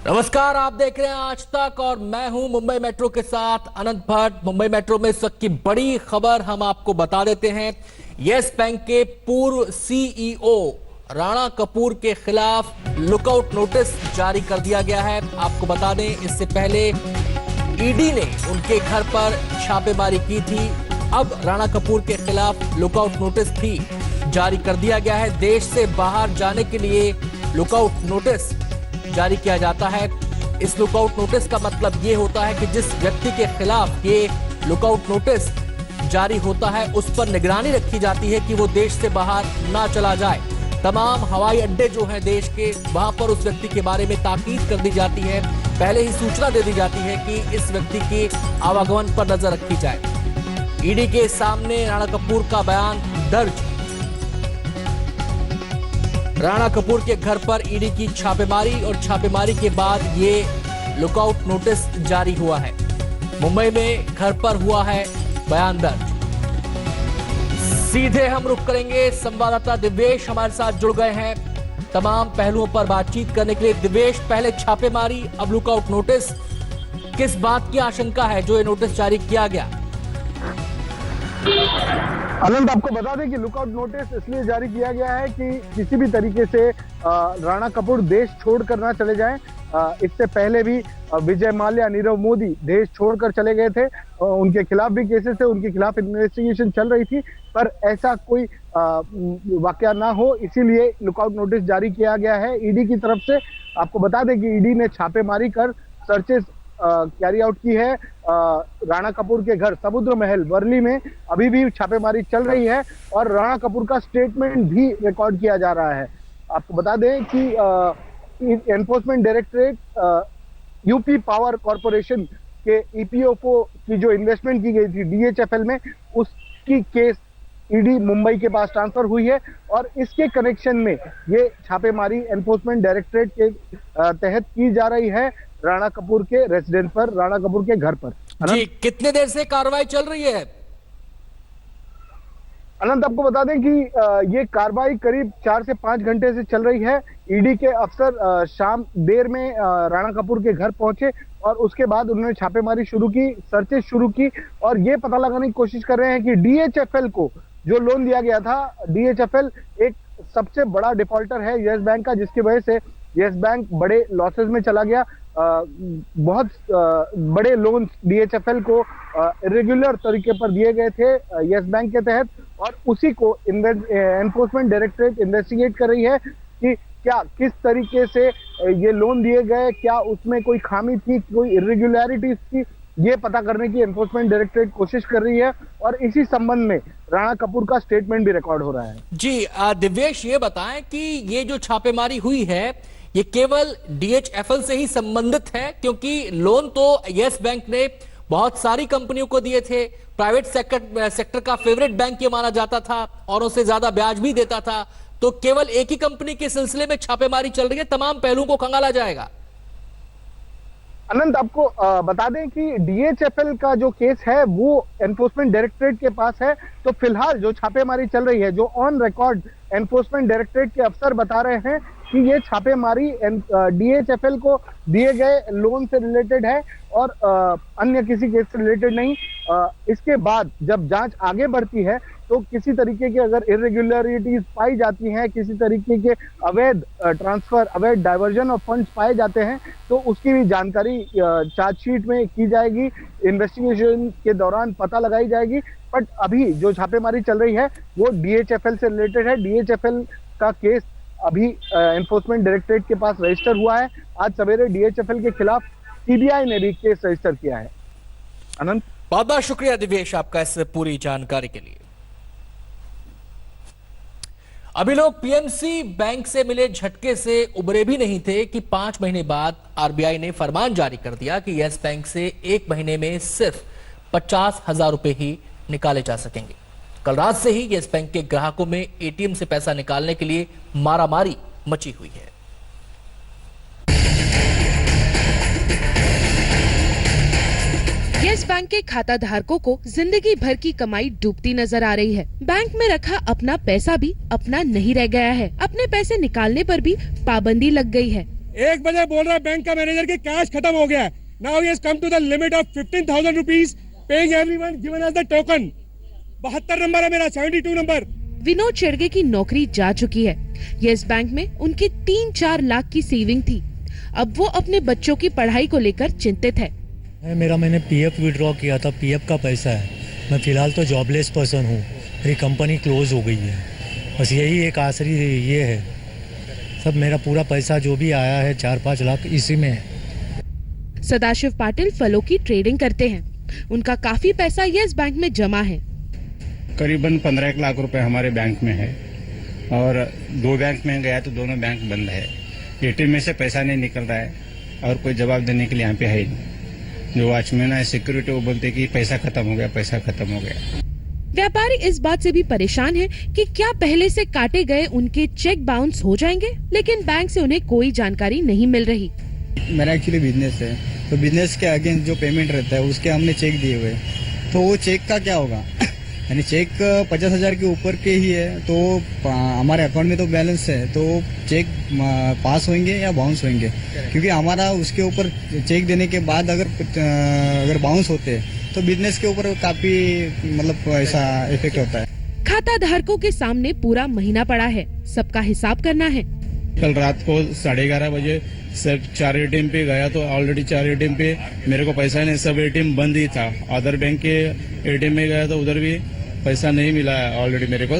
नमस्कार, आप देख रहे हैं आज तक और मैं हूं मुंबई मेट्रो के साथ अनंत भट्ट। मुंबई मेट्रो में इस वक्त की बड़ी खबर हम आपको बता देते हैं। यस बैंक के पूर्व सीईओ राणा कपूर के खिलाफ लुकआउट नोटिस जारी कर दिया गया है। आपको बता दें, इससे पहले ईडी ने उनके घर पर छापेमारी की थी। अब राणा कपूर के खिलाफ लुकआउट नोटिस भी जारी कर दिया गया है। देश से बाहर जाने के लिए लुकआउट नोटिस जारी किया जाता है। इस लुकआउट नोटिस का मतलब यह होता है कि जिस व्यक्ति के खिलाफ ये लुकआउट नोटिस जारी होता है उस पर निगरानी रखी जाती है कि वो देश से बाहर ना चला जाए। तमाम हवाई अड्डे जो हैं देश के, वहां पर उस व्यक्ति के बारे में ताकीद कर दी जाती है। पहले ही सूचना दे दी जाती है कि इस व्यक्ति की आवागमन पर नजर रखी जाए। ईडी के सामने राणा कपूर का बयान दर्ज। राणा कपूर के घर पर ईडी की छापेमारी और छापेमारी के बाद ये लुकआउट नोटिस जारी हुआ है। मुंबई में घर पर हुआ है बयान दर्ज। सीधे हम रुख करेंगे, संवाददाता दिवेश हमारे साथ जुड़ गए हैं तमाम पहलुओं पर बातचीत करने के लिए। दिवेश, पहले छापेमारी, अब लुकआउट नोटिस, किस बात की आशंका है जो ये नोटिस जारी किया गया? अनंत, आपको बता दें कि लुकआउट नोटिस इसलिए जारी किया गया है कि किसी भी तरीके से राणा कपूर देश छोड़कर ना चले जाएं। इससे पहले भी विजय माल्या, नीरव मोदी देश छोड़कर चले गए थे। उनके खिलाफ भी केसेस थे, उनके खिलाफ इन्वेस्टिगेशन चल रही थी, पर ऐसा कोई वाकया ना हो, इसीलिए लुकआउट नोटिस जारी किया गया है ईडी की तरफ से। आपको बता दें कि ईडी ने छापेमारी कर सर्चेस कैरी आउट की है। राणा कपूर के घर समुद्र महल वर्ली में अभी भी छापेमारी चल रही है और राणा कपूर का स्टेटमेंट भी रिकॉर्ड किया जा रहा है। आपको बता दें कि enforcement directorate UP power corporation के ईपीएफओ की जो इन्वेस्टमेंट की गई थी डीएचएफएल में, उसकी केस ईडी मुंबई के पास ट्रांसफर हुई है और इसके कनेक्शन में ये छापेमारी एनफोर्समेंट डायरेक्टरेट के तहत की जा रही है राणा कपूर के रेजिडेंस पर, राणा कपूर के घर पर। जी, कितने देर से कार्रवाई चल रही है? अनंत, आपको बता दें कि ये कार्रवाई करीब 4 से 5 घंटे से चल रही है। ईडी के अफसर शाम देर में राणा कपूर के घर पहुंचे और उसके बाद उन्होंने छापेमारी शुरू की, सर्चेस शुरू की और ये पता लगाने की कोशिश कर रहे हैं कि डीएचएफएल को जो लोन दिया गया था, डीएचएफएल एक सबसे बड़ा डिफॉल्टर है यस बैंक का, जिसकी वजह से यस बैंक बड़े लॉसेस में चला गया। बहुत बड़े लोन डीएचएफएल को इरेगुलर तरीके पर दिए गए थे यस बैंक के तहत और उसी को एनफोर्समेंट डायरेक्टरेट इन्वेस्टिगेट कर रही है कि क्या किस तरीके से ये लोन दिए गए, क्या उसमें कोई खामी थी, कोई इरेगुलरिटीज थी, ये पता करने की एनफोर्समेंट डायरेक्टरेट कोशिश कर रही है और इसी संबंध में राणा कपूर का स्टेटमेंट भी रिकॉर्ड हो रहा है। जी दिवेश, ये बताएं कि ये जो छापेमारी हुई है ये केवल डीएचएफएल से ही संबंधित है, क्योंकि लोन तो यस बैंक ने बहुत सारी कंपनियों को दिए थे। प्राइवेट सेक्टर का फेवरेट बैंक ये माना जाता था और उससे ज्यादा ब्याज भी देता था। तो केवल एक ही कंपनी के सिलसिले में छापेमारी चल रही है, तमाम पहलुओं को खंगाला जाएगा? अनंत, आपको बता दें कि डीएचएफएल का जो केस है वो एनफोर्समेंट डायरेक्टरेट के पास है। तो फिलहाल जो छापेमारी चल रही है, जो ऑन रिकॉर्ड एनफोर्समेंट डायरेक्टरेट के अफसर बता रहे हैं कि ये छापेमारी डीएचएफएल को दिए गए लोन से रिलेटेड है और अन्य किसी केस से रिलेटेड नहीं। इसके बाद जब जांच आगे बढ़ती है तो किसी तरीके की अगर इरेगुलरिटीज पाई जाती हैं, किसी तरीके के अवैध ट्रांसफर, अवैध डाइवर्जन ऑफ फंड्स पाए जाते हैं, तो उसकी भी जानकारी चार्जशीट में की जाएगी, इन्वेस्टिगेशन के दौरान पता लगाई जाएगी। बट अभी जो छापेमारी चल रही है वो डीएचएफएल से रिलेटेड है। डीएचएफएल का केस अभी एनफोर्समेंट डायरेक्टरेट के पास रजिस्टर हुआ है। आज सवेरे डीएचएफएल के खिलाफ सीबीआई ने भी केस रजिस्टर किया है। अनंत, बहुत बहुत शुक्रिया दिवेश आपका इस पूरी जानकारी के लिए। अभी लोग पीएमसी बैंक से मिले झटके से उबरे भी नहीं थे कि 5 महीने बाद आरबीआई ने फरमान जारी कर दिया कि यस बैंक से 1 महीने में सिर्फ 50,000 रुपए ही निकाले जा सकेंगे। कल रात से ही यस बैंक के ग्राहकों में एटीएम से पैसा निकालने के लिए मारामारी मची हुई है। यस बैंक के खाता धारकों को जिंदगी भर की कमाई डूबती नजर आ रही है। बैंक में रखा अपना पैसा भी अपना नहीं रह गया है। अपने पैसे निकालने पर भी पाबंदी लग गई है। 1 बजे बोल रहा है बैंक का मैनेजर कि कैश खत्म हो गया है। Now he has come to the limit of 15,000 rupees paying everyone given as the token. 72 number है मेरा, 72 नंबर। विनोद शेरगे की नौकरी जा चुकी है। यस बैंक में उनकी 3-4 लाख की सेविंग थी। अब वो अपने बच्चों की पढ़ाई को लेकर चिंतित है। मैंने पीएफ विड्रॉ किया था, पीएफ का पैसा है। मैं फिलहाल तो जॉबलेस पर्सन हूँ, मेरी कंपनी क्लोज हो गई है। बस यही एक आखिरी ये है, सब मेरा पूरा पैसा जो भी आया है 4-5 लाख इसी में है। सदाशिव पाटिल फलों की ट्रेडिंग करते हैं। उनका काफी पैसा यस बैंक में जमा है। करीबन 15 लाख रुपए हमारे बैंक में है और 2 बैंक में गया तो दोनों बैंक बंद है। एटीएम में से पैसा नहीं निकल रहा है और कोई जवाब देने के लिए यहाँ पे है ही नहीं। जो वॉचमैन है सिक्योरिटी वो बोलते कि पैसा खत्म हो गया, पैसा खत्म हो गया। व्यापारी इस बात से भी परेशान है कि क्या पहले से काटे गए उनके चेक बाउंस हो जाएंगे, लेकिन बैंक से उन्हें कोई जानकारी नहीं मिल रही। मेरा एक्चुअली बिजनेस है, तो बिजनेस के अगेंस्ट जो पेमेंट रहता है उसके हमने चेक दिए हुए, तो वो चेक का क्या होगा? यानी चेक 50,000 के ऊपर के ही है तो हमारे अकाउंट में तो बैलेंस है, तो चेक पास होंगे या बाउंस होंगे? क्योंकि हमारा उसके ऊपर चेक देने के बाद अगर बाउंस होते तो बिजनेस के ऊपर काफी मतलब ऐसा इफेक्ट होता है। खाता धारकों के सामने पूरा महीना पड़ा है, सबका हिसाब करना है। कल रात को 11:30 बजे सब 4 एटीएम पे गया तो ऑलरेडी 4 एटीएम पे मेरे को पैसा नहीं, सब एटीएम बंद ही था। अदर बैंक के एटीएम में गया तो उधर भी पैसा नहीं मिला है। ऑलरेडी मेरे को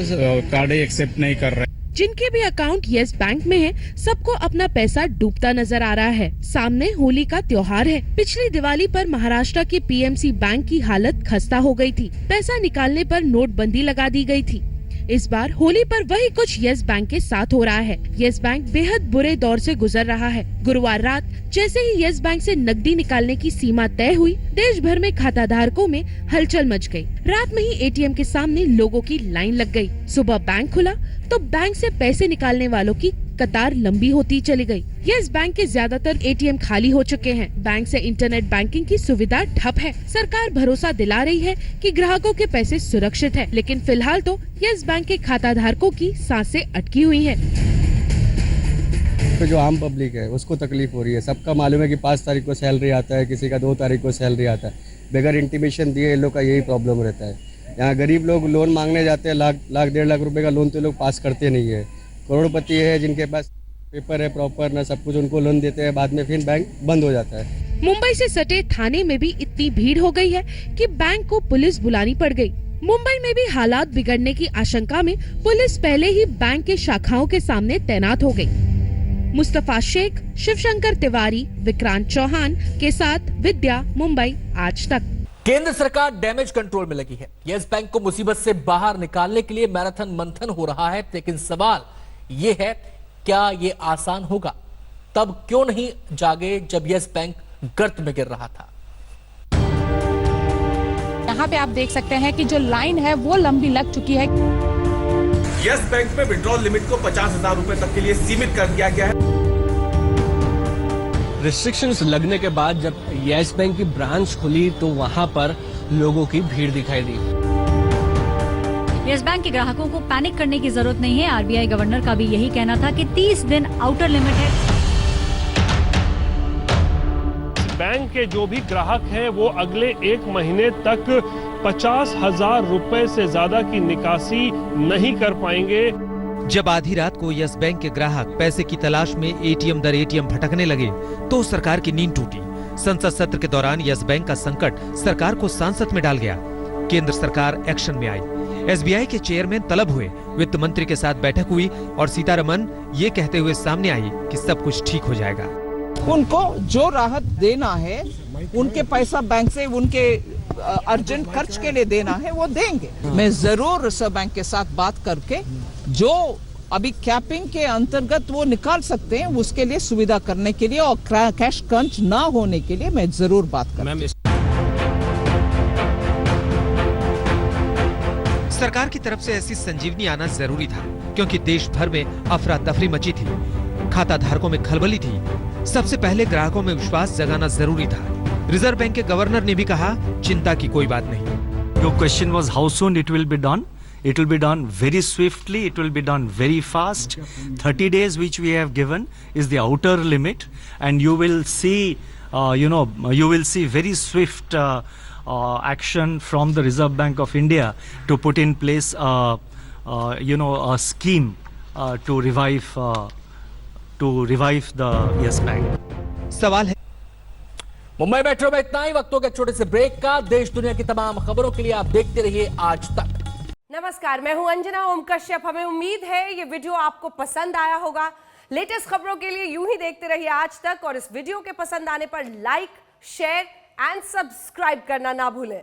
कार्ड ही एक्सेप्ट नहीं कर रहा है। जिनके भी अकाउंट यस बैंक में है, सबको अपना पैसा डूबता नजर आ रहा है। सामने होली का त्योहार है। पिछली दिवाली पर महाराष्ट्र के पीएमसी बैंक की हालत खस्ता हो गई थी। पैसा निकालने पर नोटबंदी लगा दी गई थी। इस बार होली पर वही कुछ यस बैंक के साथ हो रहा है। यस बैंक बेहद बुरे दौर से गुजर रहा है। गुरुवार रात जैसे ही यस बैंक से नकदी निकालने की सीमा तय हुई, देश भर में खाता धारकों में हलचल मच गई। रात में ही एटीएम के सामने लोगों की लाइन लग गई। सुबह बैंक खुला तो बैंक से पैसे निकालने वालों की कतार लंबी होती चली गई। यस बैंक के ज्यादातर एटीएम खाली हो चुके हैं। बैंक से इंटरनेट बैंकिंग की सुविधा ठप है। सरकार भरोसा दिला रही है कि ग्राहकों के पैसे सुरक्षित है, लेकिन फिलहाल तो यस बैंक के खाता धारकों की सांसें अटकी हुई हैं। तो जो आम पब्लिक है उसको तकलीफ हो रही है। सबका मालूम है कि 5 तारीख को सैलरी आता है, किसी का 2 तारीख को सैलरी आता है। बगैर इंटीमेशन दिए इन लोग का यही प्रॉब्लम रहता है। यहाँ गरीब लोग लोन मांगने जाते हैं, लाख 1.5 लाख रुपए का लोन तो लोग पास करते नहीं है। करोड़पति है जिनके पास पेपर है प्रॉपर ना सब कुछ, उनको लोन देते हैं, बाद में फिर बैंक बंद हो जाता है। मुंबई से सटे थाने में भी इतनी भीड़ हो गई है कि बैंक को पुलिस बुलानी पड़ गई। मुंबई में भी हालात बिगड़ने की आशंका में पुलिस पहले ही बैंक के शाखाओं के सामने तैनात हो गई। मुस्तफा शेख, शिवशंकर तिवारी, विक्रांत चौहान के साथ विद्या, मुंबई आज तक। केंद्र सरकार डैमेज कंट्रोल में लगी है। यस बैंक को मुसीबत से बाहर निकालने के लिए मैराथन मंथन हो रहा है, लेकिन सवाल यह है क्या ये आसान होगा? तब क्यों नहीं जागे जब यस बैंक गर्त में गिर रहा था? यहाँ पे आप देख सकते हैं कि जो लाइन है वो लंबी लग चुकी है। यस बैंक में विड्रॉल लिमिट को 50,000 रुपए तक के लिए सीमित कर दिया गया है। रिस्ट्रिक्शंस लगने के बाद जब यस बैंक की ब्रांच खुली तो वहां पर लोगों की भीड़ दिखाई दी। यस बैंक के ग्राहकों को पैनिक करने की जरूरत नहीं है। आरबीआई गवर्नर का भी यही कहना था कि 30 दिन आउटर लिमिट है। बैंक के जो भी ग्राहक हैं वो अगले 1 महीने तक 50,000 रुपए से ज्यादा की निकासी नहीं कर पाएंगे। जब आधी रात को यस बैंक के ग्राहक पैसे की तलाश में एटीएम दर एटीएम भटकने लगे तो सरकार की नींद टूटी। संसद सत्र के दौरान यस बैंक का संकट सरकार को सांसत में डाल गया। केंद्र सरकार एक्शन में आई। एसबीआई के चेयरमैन तलब हुए, वित्त मंत्री के साथ बैठक हुई और सीतारमन ये कहते हुए सामने आई कि सब कुछ ठीक हो जाएगा। उनको जो राहत देना है, उनके पैसा बैंक से उनके अर्जेंट खर्च के लिए देना है वो देंगे। मैं जरूर रिजर्व बैंक के साथ बात करके जो अभी कैपिंग के अंतर्गत वो निकाल सकते हैं उसके लिए सुविधा करने के लिए और कैश क्रंच ना होने के लिए मैं जरूर बात करूंगा। सरकार की तरफ से ऐसी संजीवनी आना जरूरी था क्योंकि देश भर में अफरा तफरी मची थी, खाता धारकों में खलबली थी। सबसे पहले ग्राहकों में विश्वास जगाना जरूरी था। रिजर्व बैंक के गवर्नर ने भी कहा चिंता की कोई बात नहीं। Your question was how soon it will be done. It will be done very swiftly. It will be done very fast. 30 days, which we have given, is the outer limit, and you will see, you will see very swift action from the Reserve Bank of India to put in place, a scheme to revive the Yes Bank. सवाल है Mumbai metro में इतना ही। वक्त हो गया छोटे से break का। देश दुनिया की तमाम खबरों के लिए आप देखते रहिए आज तक। नमस्कार, मैं हूं अंजना ओम कश्यप। हमें उम्मीद है ये वीडियो आपको पसंद आया होगा। लेटेस्ट खबरों के लिए यूं ही देखते रहिए आज तक, और इस वीडियो के पसंद आने पर लाइक, शेयर एंड सब्सक्राइब करना ना भूलें।